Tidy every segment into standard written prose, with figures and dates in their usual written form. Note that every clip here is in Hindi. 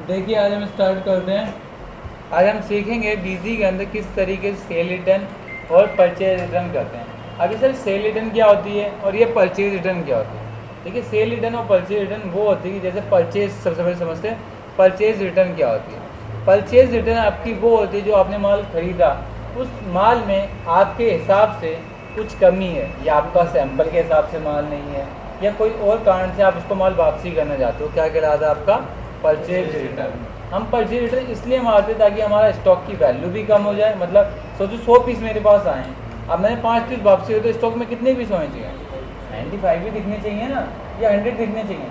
देखिए आज हम स्टार्ट करते हैं। आज हम सीखेंगे बीजी के अंदर किस तरीके से सेल रिटर्न और परचेज रिटर्न करते हैं। अभी सर सेल रिटर्न क्या होती है और ये परचेज रिटर्न क्या होती है। देखिए सेल रिटर्न और परचेज रिटर्न वो होती है जैसे परचेज सबसे पहले समझते हैं। परचेज रिटर्न क्या होती है। परचेज रिटर्न आपकी वो होती है जो आपने माल खरीदा, उस माल में आपके हिसाब से कुछ कमी है या आपका सैंपल के हिसाब से माल नहीं है या कोई और कारण से आप उसको माल वापसी करना चाहते हो, क्या कहलाता है आपका परचेज रिटर्न। हम परचेज रिटर्न इसलिए मारते हैं ताकि हमारा स्टॉक की वैल्यू भी कम हो जाए। मतलब सोचो 100 पीस मेरे पास आए हैं, अब मैंने 5 पीस वापसी हो तो स्टॉक में कितने पीस होने चाहिए? 95 भी दिखने चाहिए ना, या 100 दिखने चाहिए?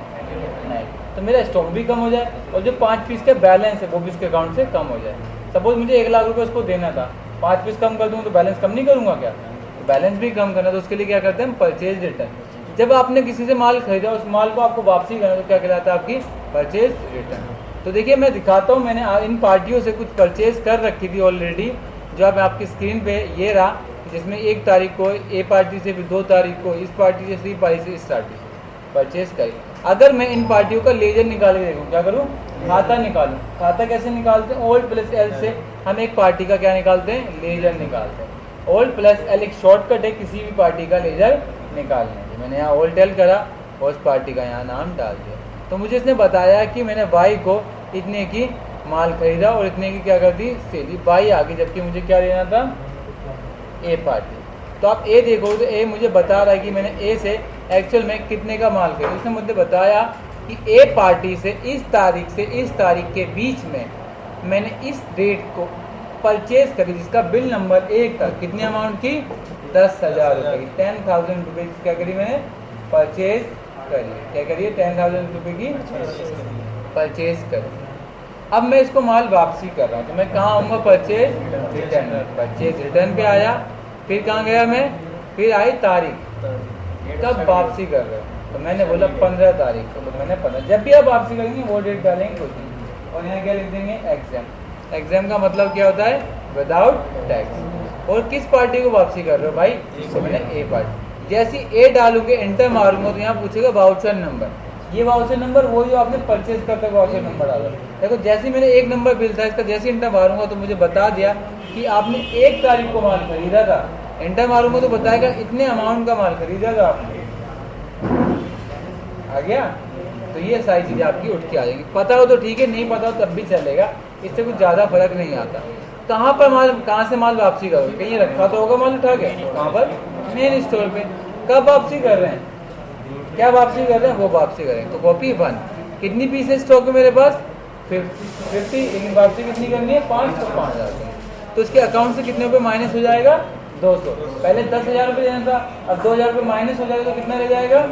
नहीं, तो मेरा स्टॉक भी कम हो जाए और जो 5 पीस का बैलेंस है वो भी उसके अकाउंट से कम हो जाए। सपोज मुझे 1 लाख रुपये उसको देना था, 5 पीस कम कर दूँ तो बैलेंस कम नहीं करूँगा क्या? तो बैलेंस भी कम करना, तो उसके लिए क्या करते हैं हम परचेज रिटर्न। जब आपने किसी से माल खरीदा उस माल को आपको वापसी करना तो क्या कहलाता है आपकी परचेज रिटर्न। तो देखिए मैं दिखाता हूँ, मैंने इन पार्टियों से कुछ परचेज कर रखी थी ऑलरेडी, जो अब आपकी स्क्रीन पे ये रहा, जिसमें 1 तारीख को ए पार्टी से, फिर 2 तारीख को इस पार्टी से, 3 पार्टी से इस पार्टी से परचेज करी। अगर मैं इन पार्टियों का लेजर निकाल के देखूँ, क्या करूँ? खाता निकालूँ। खाता कैसे निकालते हैं? ओल्ड प्लस एल से हम एक पार्टी का क्या निकालते हैं? लेजर निकालते हैं। ओल्ड प्लस एल एक शॉर्टकट है किसी भी पार्टी का लेजर निकालने की। मैंने यहाँ ओल्ड एल करा और उस पार्टी का यहाँ नाम डाल दिया, तो मुझे इसने बताया कि मैंने वाई को इतने की माल खरीदा और इतने की क्या कर दी? सेल। वाई आ गई, जबकि मुझे क्या लेना था? ए पार्टी। तो आप ए देखो तो ए मुझे बता रहा है कि मैंने ए से एक्चुअल में कितने का माल खरीदा। उसने मुझे बताया कि ए पार्टी से इस तारीख के बीच में मैंने इस डेट को परचेज करी, जिसका बिल नंबर 1 था। कितने अमाउंट की? 10,000 रुपये की। 10,000 रुपये क्या करी मैंने? परचेज करी। क्या करिए? 10,000 रुपये की परचेज करी। अब मैं इसको माल वापसी कर रहा हूँ, तो मैं कहाँ आऊँगा? Purchase return. परचेज रिटर्न पे आया, फिर कहाँ गया मैं? फिर आई तारीख, कब वापसी कर रहे हो? तो मैंने बोला 15 तारीख को। तो मैंने 15, जब भी आप वापसी करेंगे वो डेट डालेंगे कुछ नहीं, और यहाँ क्या लिख देंगे? एग्जाम। एग्जाम का मतलब क्या होता है? Without tax. और किस पार्टी को वापसी कर रहे हो भाई? तो मैंने ए पार्टी। जैसे ए डालूंगे, एंटर मारूंगा, तो यहाँ पूछेगा वाउचर नंबर। ये वाउचर नंबर वो जो आपने परचेज करते वाउचर नंबर डाला। देखो जैसे मैंने 1 नंबर बिल था, इसका जैसे एंटर मारूंगा तो मुझे बता दिया कि आपने 1 तारीख को माल खरीदा था। एंटर मारूंगा तो बताएगा इतने अमाउंट का माल खरीदा था आपने। आ गया? तो ये सारी चीज़ें आपकी उठ के आ जाएंगी। पता हो तो ठीक है, नहीं पता हो तब भी चलेगा, इससे कुछ ज़्यादा फर्क नहीं आता। कहाँ पर माल, कहाँ से माल वापसी करोगे? कहीं रखा तो होगा माल उठा के, कहाँ पर? मेन स्टोर पे। कब वापसी कर रहे हैं? क्या वापसी कर रहे हैं? वो वापसी करें तो कॉपी 1। कितनी पीस है स्टॉक में मेरे पास? 50। लेकिन वापसी कितनी करनी है? 5 तो 5,000। तो इसके अकाउंट से कितने रुपये माइनस हो जाएगा? 200। पहले 10,000 रुपये देना था, अब 2,000 रुपये माइनस हो जाएगा तो कितना रह जाएगा?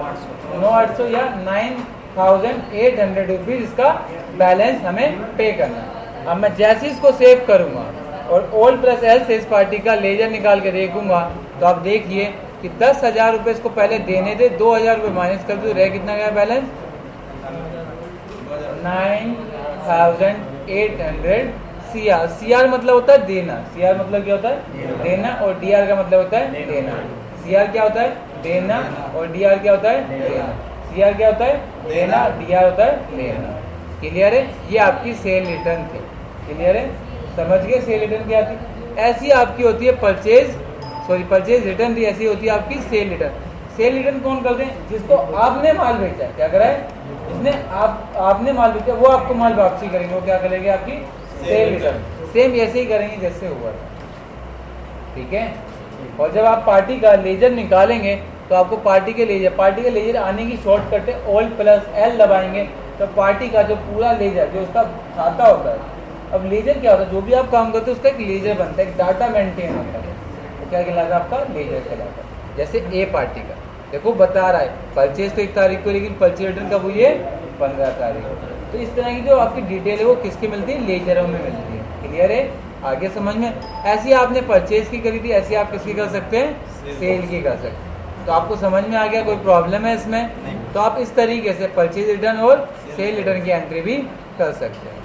9,800 या 9,800 रुपीज़ इसका बैलेंस हमें पे करना है। अब मैं जैसे इसको सेव करूँगा और ओल्ड प्लस एल से इस पार्टी का लेजर निकाल के देखूंगा, तो आप देखिए कि 10,000 रुपये इसको पहले देने थे, 2,000 रुपये माइनस कर दो, रह कितना गया बैलेंस? 9,800 CR। CR मतलब होता है देना। CR मतलब क्या होता है? देना। और DR का मतलब होता है देना। CR क्या होता है? देना। और DR क्या होता है? देना। CR क्या होता है? देना। DR होता है लेना। क्लियर है? ये आपकी सेल रिटर्न थी। क्लियर है? समझ गए सेल रिटर्न क्या थी? ऐसी आपकी होती है परचेज रिटर्न थी, ऐसी होती है आपकी सेल रिटर्न। सेल रिटर्न कौन करते हैं? जिसको आपने माल बेचा। क्या करा है? जिसने आपने माल बेचा वो आपको माल वापसी करेंगे, वो क्या करेंगे? आपकी सेल रिटर्न। सेम ऐसे ही करेंगे जैसे हुआ था। ठीक है? और जब आप पार्टी का लेजर निकालेंगे तो आपको पार्टी के लेजर आने की शॉर्टकट है ओल्ड प्लस एल दबाएंगे, तो पार्टी का जो पूरा लेजर जो उसका खाता होता है। अब लेजर क्या होता है? जो भी आप काम करते हो उसका एक लेजर बनता है, एक डाटा मेंटेन होता है, तो क्या कहलाता है? आपका लेजर कहलाता है। जैसे ए पार्टी का देखो बता रहा है परचेज तो 1 तारीख को, लेकिन परचेज रिटर्न कब हुई है? 15 तारीख को। तो इस तरह की जो आपकी डिटेल है वो किसकी मिलती है? लेजरों में मिलती है। क्लियर है? आगे समझ में? ऐसी आपने परचेज की करी थी, ऐसी आप किसकी कर सकते हैं? सेल की कर सकते हैं। तो आपको समझ में आ गया? कोई प्रॉब्लम है इसमें? तो आप इस तरीके से परचेज रिटर्न और सेल रिटर्न की एंट्री भी कर सकते हैं।